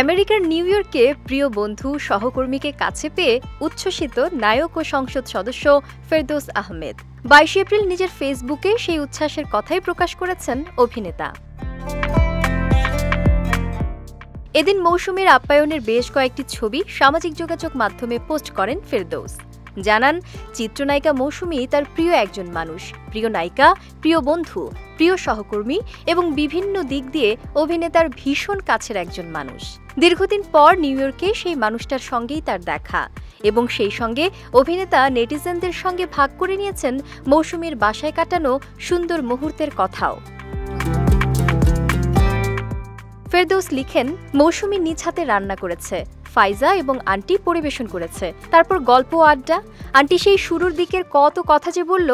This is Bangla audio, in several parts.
আমেরিকার নিউ ইয়র্কে প্রিয় বন্ধু সহকর্মীকে কাছে পেয়ে উচ্ছ্বসিত নায়ক ও সংসদ সদস্য ফেরদৌস আহমেদ। 22 এপ্রিল নিজের ফেসবুকে সেই উচ্ছ্বাসের কথাই প্রকাশ করেছেন অভিনেতা। এদিন মৌসুমীর আপ্যায়নের বেশ কয়েকটি ছবি সামাজিক যোগাযোগ মাধ্যমে পোস্ট করেন ফেরদৌস। জানান, চিত্রনায়িকা মৌসুমী তার প্রিয় একজন মানুষ, প্রিয় নায়িকা, প্রিয় বন্ধু, প্রিয় সহকর্মী এবং বিভিন্ন দিক দিয়ে অভিনেতার ভীষণ কাছের একজন মানুষ। দীর্ঘদিন পর নিউ ইয়র্কে সেই মানুষটার সঙ্গেই তার দেখা এবং সেই সঙ্গে অভিনেতা নেটিজেনদের সঙ্গে ভাগ করে নিয়েছেন মৌসুমীর বাসায় কাটানো সুন্দর মুহূর্তের কথাও। ফেরদৌস লিখেন, মৌসুমী নিজ হাতে রান্না করেছে, ফাইজা এবং আন্টি পরিবেশন করেছে, তারপর গল্প আড্ডা। আন্টি সেই শুরুর দিকের কত কথা যে বলল,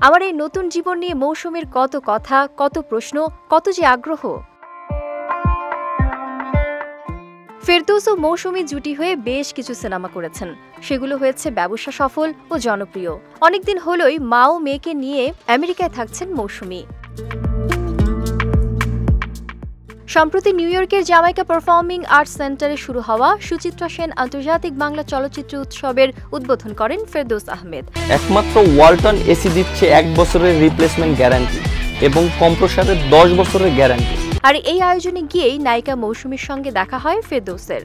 আমার এই নতুন জীবন নিয়ে মৌসুমীর কত কথা, কত প্রশ্ন, কত যে আগ্রহ। ফেরদৌস ও মৌসুমী জুটি হয়ে বেশ কিছু সিনেমা করেছেন, সেগুলো হয়েছে ব্যবসা সফল ও জনপ্রিয়। অনেকদিন হলোই মা ও মেয়েকে নিয়ে আমেরিকায় থাকছেন মৌসুমী। সম্প্রতি নিউ ইয়র্কের জামাইকা পারফর্মিং আর্টস সেন্টারে শুরু হওয়া সুচিত্রা সেন আন্তর্জাতিক বাংলা চলচ্চিত্র উৎসবের উদ্বোধন করেন ফেরদৌস আহমেদ। একমাত্র ওয়ালটন এসি দিচ্ছে 1 বছরের রিপ্লেসমেন্ট গ্যারান্টি এবং কম্প্রেসারের 10 বছরের গ্যারান্টি। আর এই আয়োজনে গিয়েই নায়িকা মৌসুমীর সঙ্গে দেখা হয় ফেরদৌসের।